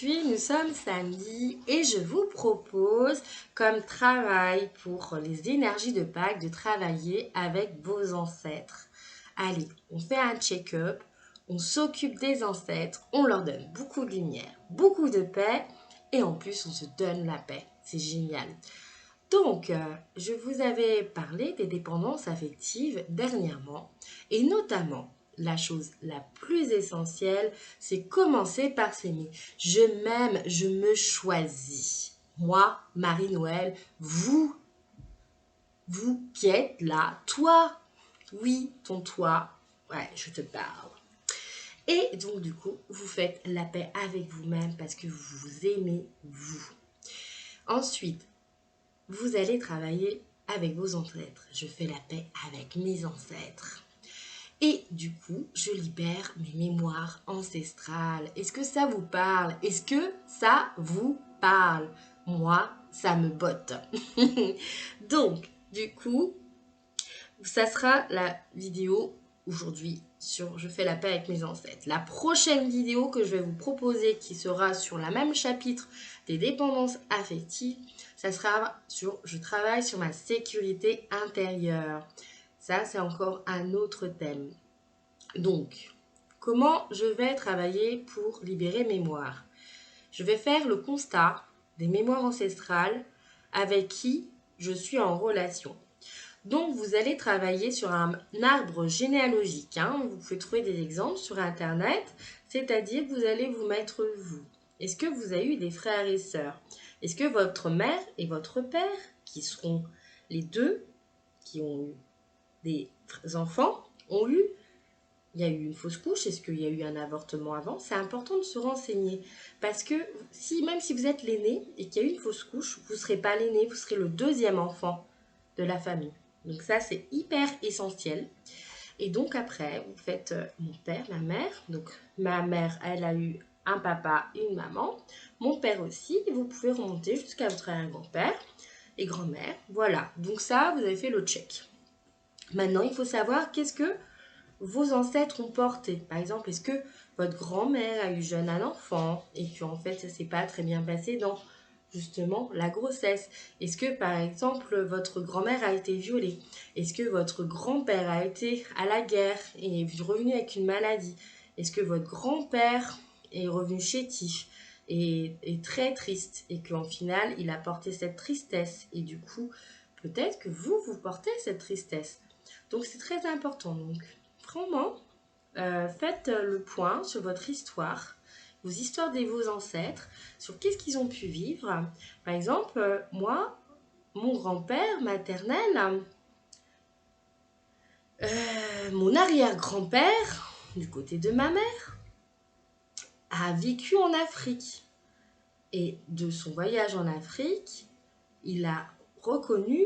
Aujourd'hui, nous sommes samedi et je vous propose comme travail pour les énergies de Pâques de travailler avec vos ancêtres. Allez, on fait un check-up, on s'occupe des ancêtres, on leur donne beaucoup de lumière, beaucoup de paix et en plus on se donne la paix. C'est génial. Donc, je vous avais parlé des dépendances affectives dernièrement et notamment la chose la plus essentielle, c'est commencer par s'aimer. Je m'aime, je me choisis. Moi, Marie-Noël, vous qui êtes là, toi, oui, ton toi, ouais, je te parle. Et donc, du coup, vous faites la paix avec vous-même parce que vous vous aimez, vous. Ensuite, vous allez travailler avec vos ancêtres. Je fais la paix avec mes ancêtres. Et du coup, je libère mes mémoires ancestrales. Est-ce que ça vous parle? Est-ce que ça vous parle? Moi, ça me botte. Donc, du coup, ça sera la vidéo aujourd'hui sur je fais la paix avec mes ancêtres. La prochaine vidéo que je vais vous proposer qui sera sur la même chapitre des dépendances affectives, ça sera sur je travaille sur ma sécurité intérieure. Ça, c'est encore un autre thème. Donc, comment je vais travailler pour libérer mémoire? Je vais faire le constat des mémoires ancestrales avec qui je suis en relation. Donc, vous allez travailler sur un arbre généalogique. Vous pouvez trouver des exemples sur Internet, c'est-à-dire vous allez vous mettre vous. Est-ce que vous avez eu des frères et sœurs? Est-ce que votre mère et votre père, qui seront les deux, qui ont eu des enfants, il y a eu une fausse couche, est-ce qu'il y a eu un avortement avant? C'est important de se renseigner parce que même si vous êtes l'aîné et qu'il y a eu une fausse couche, vous ne serez pas l'aîné, vous serez le deuxième enfant de la famille. Donc ça, c'est hyper essentiel. Et donc après, vous faites mon père, ma mère. Donc ma mère, elle a eu un papa et une maman. Mon père aussi. Et vous pouvez remonter jusqu'à votre arrière-grand-père et grand-mère. Voilà. Donc ça, vous avez fait le check. Maintenant, il faut savoir qu'est-ce que vos ancêtres ont porté. Par exemple, est-ce que votre grand-mère a eu jeune un enfant et qu'en fait, ça ne s'est pas très bien passé dans justement la grossesse? Est-ce que par exemple, votre grand-mère a été violée? Est-ce que votre grand-père a été à la guerre et est revenu avec une maladie? Est-ce que votre grand-père est revenu chétif et est très triste et qu'en final, il a porté cette tristesse et du coup, peut-être que vous portez cette tristesse. Donc, c'est très important. Donc, vraiment, faites le point sur votre histoire, vos histoires de vos ancêtres, sur qu'est-ce qu'ils ont pu vivre. Par exemple, moi, mon grand-père maternel, mon arrière-grand-père, du côté de ma mère, a vécu en Afrique. Et de son voyage en Afrique, il a reconnu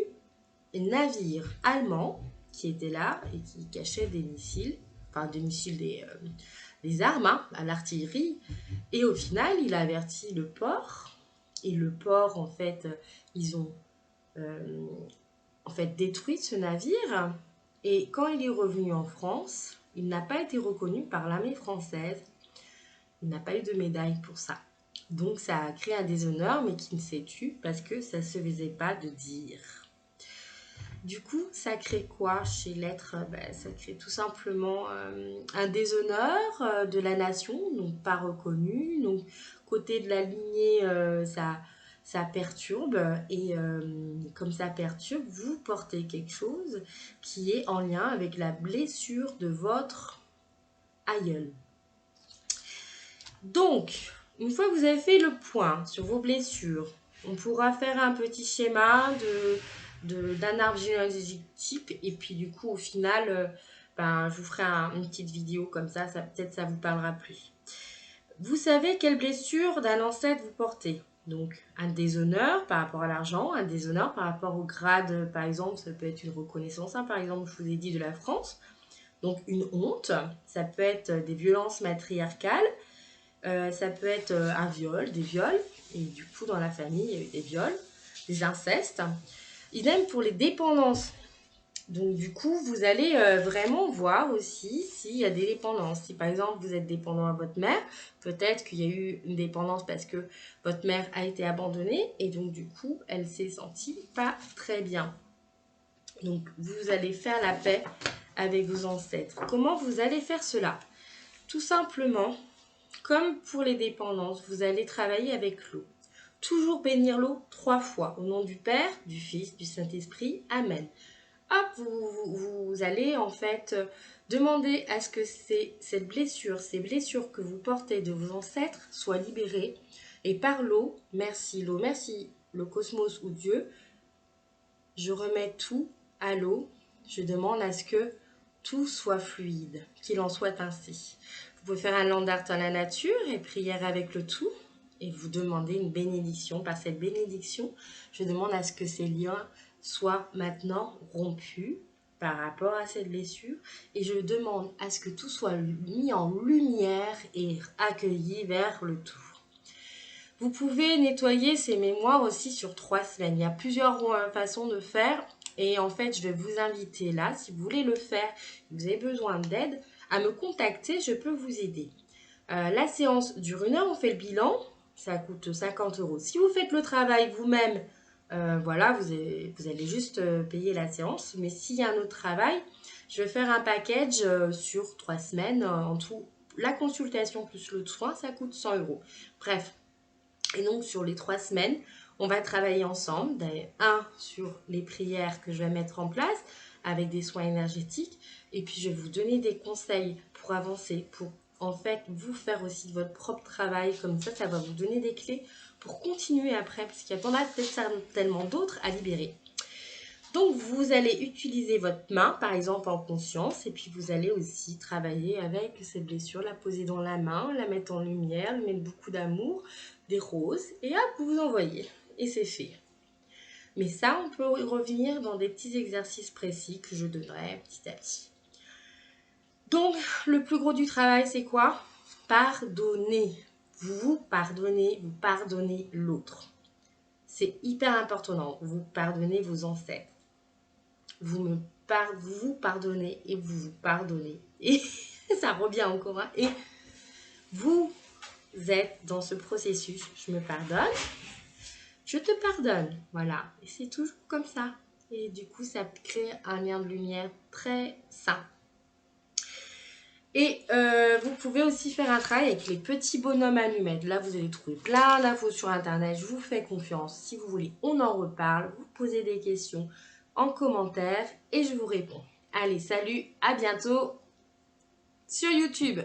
un navire allemand qui était là et qui cachait des missiles, des armes à l'artillerie. Et au final, il a averti le port. Et le port, en fait, ils ont détruit ce navire. Et quand il est revenu en France, il n'a pas été reconnu par l'armée française. Il n'a pas eu de médaille pour ça. Donc ça a créé un déshonneur, mais qui ne s'est tu parce que ça ne se faisait pas de dire. Du coup, ça crée quoi chez l'être? Ça crée tout simplement un déshonneur de la nation, donc pas reconnu. Donc, côté de la lignée, ça perturbe. Et comme ça perturbe, vous portez quelque chose qui est en lien avec la blessure de votre aïeul. Donc, une fois que vous avez fait le point sur vos blessures, on pourra faire un petit schéma d'un arbre généalogique type et puis du coup au final je vous ferai une petite vidéo comme ça, peut-être ça vous parlera plus. Vous savez quelle blessure d'un ancêtre vous portez? Donc un déshonneur par rapport à l'argent, un déshonneur par rapport au grade, par exemple ça peut être une reconnaissance, par exemple je vous ai dit de la France, donc une honte, ça peut être des violences matriarcales, ça peut être un viol, des viols, et du coup dans la famille il y a eu des viols, des incestes. Idem pour les dépendances Donc du coup, vous allez vraiment voir aussi s'il y a des dépendances. Si par exemple vous êtes dépendant à votre mère, peut-être qu'il y a eu une dépendance parce que votre mère a été abandonnée et donc du coup, elle s'est sentie pas très bien. Donc vous allez faire la paix avec vos ancêtres. Comment vous allez faire cela? Tout simplement, comme pour les dépendances, vous allez travailler avec l'eau. Toujours bénir l'eau 3 fois. Au nom du Père, du Fils, du Saint-Esprit. Amen. Hop, vous allez en fait demander à ce que ces blessures que vous portez de vos ancêtres soient libérées. Et par l'eau, merci le cosmos ou Dieu, je remets tout à l'eau. Je demande à ce que tout soit fluide, qu'il en soit ainsi. Vous pouvez faire un land art à la nature et prière avec le tout. Et vous demandez une bénédiction. Par cette bénédiction, je demande à ce que ces liens soient maintenant rompus par rapport à cette blessure. Et je demande à ce que tout soit mis en lumière et accueilli vers le tout. Vous pouvez nettoyer ces mémoires aussi sur 3 semaines. Il y a plusieurs façons de faire. Et en fait, je vais vous inviter là, si vous voulez le faire, vous avez besoin d'aide, à me contacter, je peux vous aider. La séance dure 1 heure, on fait le bilan, ça coûte 50 €. Si vous faites le travail vous-même, voilà, vous allez juste payer la séance. Mais s'il y a un autre travail, je vais faire un package sur 3 semaines. En tout, la consultation plus le soin, ça coûte 100 €. Bref. Et donc, sur les 3 semaines, on va travailler ensemble. D'ailleurs, sur les prières que je vais mettre en place avec des soins énergétiques. Et puis, je vais vous donner des conseils pour avancer, pour en fait vous faire aussi de votre propre travail. Comme ça va vous donner des clés pour continuer après, parce qu'il y en a peut-être certainement d'autres à libérer. Donc, vous allez utiliser votre main, par exemple, en conscience, et puis vous allez aussi travailler avec cette blessure, la poser dans la main, la mettre en lumière, lui mettre beaucoup d'amour, des roses, et hop, vous envoyez. Et c'est fait. Mais ça, on peut revenir dans des petits exercices précis que je donnerai petit à petit. Donc, le plus gros du travail, c'est quoi? Pardonner. Vous pardonnez l'autre. C'est hyper important. Vous pardonnez vos ancêtres. Vous pardonnez et vous vous pardonnez. Et ça revient encore. Hein. Et vous êtes dans ce processus. Je me pardonne. Je te pardonne. Voilà. Et c'est toujours comme ça. Et du coup, ça crée un lien de lumière très sain. Et vous pouvez aussi faire un travail avec les petits bonhommes allumettes. Là, vous allez trouver plein d'infos sur Internet. Je vous fais confiance. Si vous voulez, on en reparle. Vous posez des questions en commentaire et je vous réponds. Allez, salut, à bientôt sur YouTube.